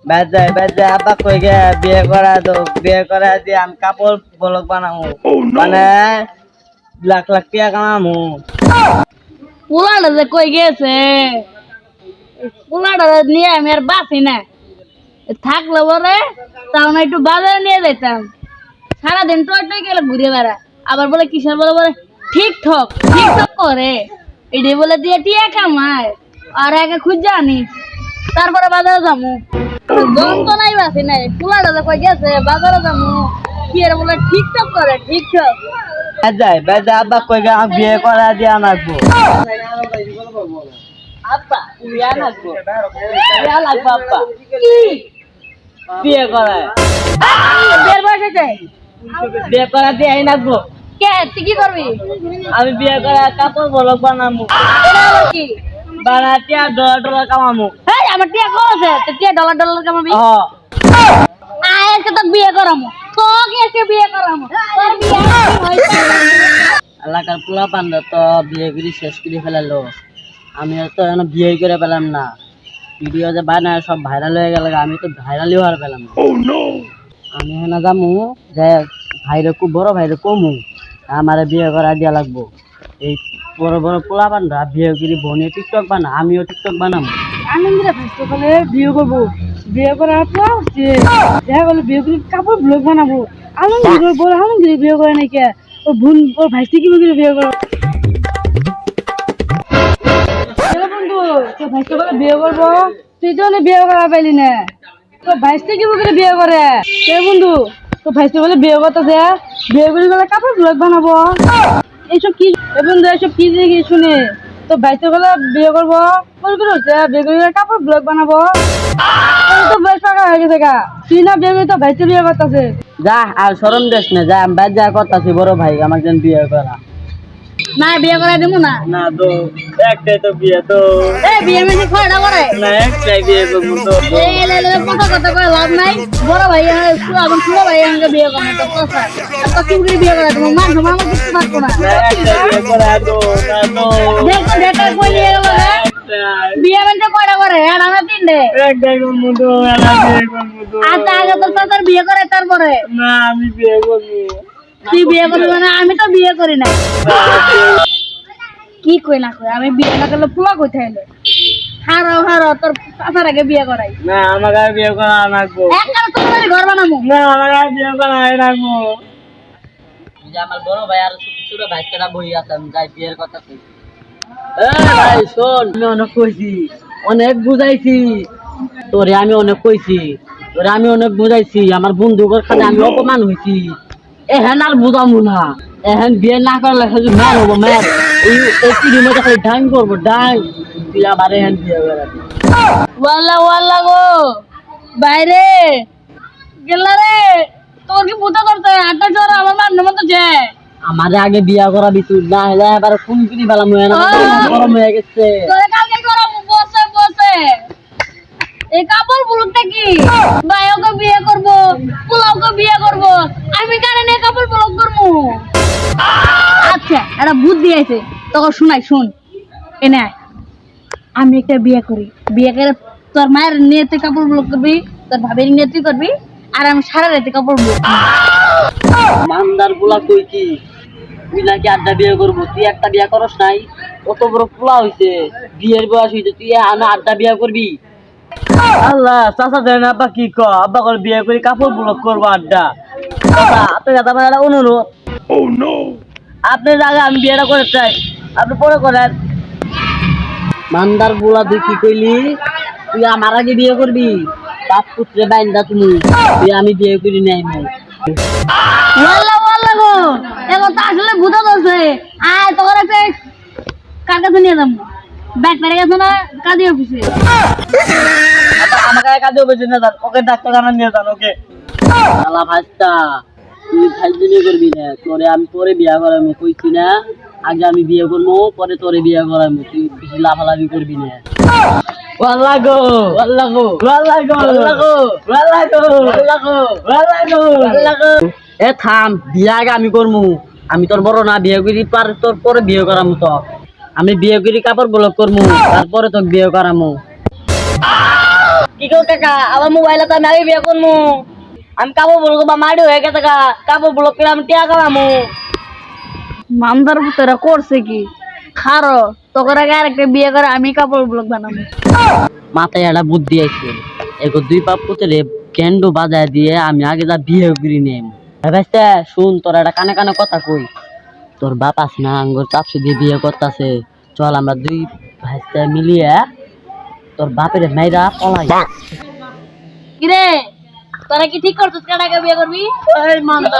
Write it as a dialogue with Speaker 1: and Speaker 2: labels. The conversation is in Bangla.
Speaker 1: বেজায় বেজায় আব্বা কই গে বিয়ে করা দো, বিয়ে করা দিয়ে আমি কাপড় ব্লগ বানাবো, মানে লাখ লাখ টাকা কামাবো।
Speaker 2: পোলাটা যে কই গেছে, পোলাটা নিয়ে আমি আর বাঁচি না। থাকলে বলে তাও না একটু বাজারে নিয়ে যেতাম। সারাদিন টয় টয় গেলে ঘুরে বেড়া, আবার বলে কিসের বলে বলে ঠিকঠাক ঠিকঠাক করে, এটাই বলে দিয়ে টিয়া কামায় আর একে খুঁজ জানি, তারপরে বাজারে যাবো। যন্ত্রণাই বাঁচি নাই, পোলাটা যে কই গেছে বাজারে যাবো, কি আর বলে ঠিকঠাক করে ঠিকঠাক।
Speaker 1: বেজায় বেজায় আব্বা কই গে আমি বিয়ে করা দিয়ে আনাবো। আব্বা তুমি আনাবো, বিয়ে লাগবে আব্বা।
Speaker 2: কি
Speaker 1: বিয়ে করায়
Speaker 2: বের বসেছে
Speaker 1: বিয়ে করা দিয়ে আনাবো।
Speaker 2: কে তুই কি করবি?
Speaker 1: আমি বিয়ে করা কাপড় ব্লগ বানাবো,
Speaker 2: এটা আবার কি?
Speaker 1: বানাতে আর ডলার ডলার কামাবো।
Speaker 2: এই আমার টিয়া কইছে তুই টিয়া ডলার ডলার কামাবি। আজকে তো বিয়ে করামু, তোকে আজকে বিয়ে করামু, তোর বিয়ে হইছে।
Speaker 1: এলাকার পোলা পান্ডা তো বিয়ে করে শেষ করে ফেলালো, আমি তো এখন বিয়ে করে পেলাম না। ভিডিও যে বানায় সব ভাইরাল হয়ে গেল, আমি তো ভাইরালই হওয়ার পেলাম না। আমি এখানে যামু যে ভাইরে খুব বড় ভাইরে কমু আমার বিয়ে করা দিয়া লাগবো। এই বড় বড় পোলা পান্ডা বিয়ে করে বোনে টিকটক বানা, আমিও টিকটক বানাবো।
Speaker 2: আনন্দরা ফার্স্ট বলে বিয়ে করব, বিয়ে করার পর যে দেখা গেল বিয়ে করে কাপড় ব্লগ বানাবো। আনন্দরে বড় আনন্দরে বিয়ে করে নাকি ও বোন ওর ভাইস্তি কি বিয়ে করে। বন্ধু তো ভাইস্তি বলে বিয়ে করবো, তুই তো বিয়ে করা পাইলি না, তো ভাইস্তি কি বিয়ে করে। কে বন্ধু তো ভাইস্তি বলে বিয়ে করতেছে, বিয়ে করে গেলে কাপড় ব্লগ বানাবো। এইসব কি বন্ধু, এইসব কি জিনিস শুনে তো ভাইস্তি বলে বিয়ে করবো, বিয়ে করে কাপড় ব্লগ বানাবো। তো বেশ টাকা হয়ে গেছে গা, তুই না বিয়ে করে তো ভাইস্তি বিয়ে করতেছে।
Speaker 1: যা আর শরম দেশ না, যা আমি বাইর যা করতেছি বড় ভাই আমার জন্য বিয়ে করা।
Speaker 2: না বিয়ে করা দেবো না,
Speaker 1: না তো একটাই তো বিয়ে তো,
Speaker 2: এই বিয়ে মেশে খয়টা করে
Speaker 1: না একটাই বিয়ে করবো তো।
Speaker 2: এই কথা কথা করে লাভ নাই। বড় ভাই এখন ছোট ভাই আমাকে বিয়ে করে তো কথা আর তো কি বিয়ে করে তোমার মান সম্মান আমার কিছু থাকবো না।
Speaker 1: না একটাই বিয়ে করা তো, না তো
Speaker 2: দেখো দেখা কই নিয়ে গেল রে, বিয়ে মেশে কয়টা করে আর আমরা তিনটে।
Speaker 1: একটাই করবো তো, না বিয়ে করবো তো।
Speaker 2: আচ্ছা আগে তো তোর বিয়ে করে তারপরে
Speaker 1: না আমি বিয়ে করবো।
Speaker 2: তুই বিয়ে করবি মানে আমি তো বিয়ে করি না। কি কই না কই আমি বিয়ে না করলে পোলা কই থাইলে হারো হারো তোর চাচার আগে বিয়ে করাই।
Speaker 1: না আমার আর বিয়ে করা রাখবো
Speaker 2: একটা তোর ঘর বানাবো।
Speaker 1: না, আমার আর বিয়ে করা রাখবো। যে আমার বড় ভাই আর ছোট ভাই কেনা বই আছে, আমি যাই বিয়ের কথা কই। ভাই শোন, আমি অনেক কইছি, অনেক বুঝাইছি তোরে, আমি অনেক কইছি তোরে, আমি অনেক বুঝাইছি। আমার বন্ধুদের খানে আমি অপমান হয়েছি, এহেন আর বুঝামু না। এহেন বিয়ে না করলে শুধু ম্যার হবো, ম্যার এই পিড়ির মধ্যে খালি ডাং করবো, ডাং। তুই আবার এহেন বিয়ে করাবি।
Speaker 2: ওয়াল্লা ওয়াল্লা গো বাইরে গেলা রে, তোর কি পুতা করতে আটা জ্বর আমার মান্য মতো যে
Speaker 1: আমার আগে বিয়া করাবি তুই, না হলে এবার কোন কিনি পেলাম গরম হয়ে গেছে।
Speaker 2: তোরে কালকে করাবো বসে বসে। এই কাপড় বুলুকটা কি ভাইওকে বিয়ে করবো, পোলাওকে বিয়ে করবো, আমি কারণে কাপড় ব্লগ করবো। আচ্ছা একটা বুদ্ধি আছে তখন শুনাই, শুন এনে আয়। আমি একটা বিয়ে করি, বিয়ে করে তোর মায়ের নিয়ে তুই কাপড় ব্লগ করবি, তোর ভাবির নিয়ে তুই করবি, আর আমি সারা রাতে কাপড় ব্লগ।
Speaker 1: মান্দার গুলা কই কি তুই নাকি আড্ডা বিয়ে করবো? তুই একটা বিয়ে করস নাই, কত বড় পোলা হইছে, বিয়ের বয়স হইছে, তুই আমি আড্ডা বিয়ে করবি? আল্লাহ চাচা দেন আব্বা কি ক, আব্বা করে বিয়ে করি কাপড় ব্লক করবো আড্ডা। চাচা আপনি দাদা আমার একটা অনুরোধ, আপনি আগে আমি বিয়েটা করে চাই, আপনি পরে করেন। মান্দার বুলা তুই কি কইলি? তুই আমার আগে বিয়ে করবি? বাপ পুত্রে বাইন্দা তুমি, তুই আমি বিয়ে করি নাই।
Speaker 2: ওয়াল্লা ওয়াল্লা গো এখন তো আসলে বুঝা ধরছে। আয় তোর একটা কার কাছে নিয়ে যাবো, ব্যাগ পেরে গেছে না কাজে অফিসে।
Speaker 1: আমাকে কাজে অফিসে নিয়ে যান, ওকে ডাক্তারখানা নিয়ে যান। ওকে শালা ভাইস্তা, তুই ফাইজলামি করবি না, তোরে আমি পরে বিয়া করাবো কইছি না? আগে আমি বিয়ে করবো পরে তোরে বিয়ে করাবো, তুই বেশি লাফালাফি করবি না। ওয়াল্লা গো ওয়াল্লা গো ওয়াল্লা গো ওয়াল্লা গো ওয়াল্লা গো ওয়াল্লা গো ওয়াল্লা গো ওয়াল্লা গো। এ থাম, বিয়া আগে আমি করবো, আমি তোর বড় না, বিয়ে করি পার তোর পরে বিয়ে করামু। তো আমি বিয়ে করি কাপড় ব্লক করবো, তারপরে তোকে বিয়ে করামু। কি কো কাকা আমার মোবাইলে তো আমি বিয়ে করবো আমি কাপড় বলবো বা মাড়ি হয়ে গেছে কাপড় বলবো কিনা আমি টিয়া কামামু
Speaker 2: মামদার পুতেরা করছে কি খারো তোর আগে আরেকটা বিয়ে করে আমি কাপড় ব্লক বানাবো
Speaker 1: মাথায় একটা বুদ্ধি আছে এগো দুই পাপ পুতলে ক্যান্ডো বাজায় দিয়ে আমি আগে যা বিয়ে করি নেম ভাইস্তে শুন তোর একটা কানে কানে কথা কই তোর বাপ আছে না আঙ্গুর চাপসু দিয়ে বিয়ে করতেছে চল আমরা দুই ভাইস্তে মিলিয়ে তোর বাপের মেয়েরা পলাই
Speaker 2: কিরে তোরা কি ঠিক করছিস কাটাকে বিয়ে করবি
Speaker 1: এই মান্দা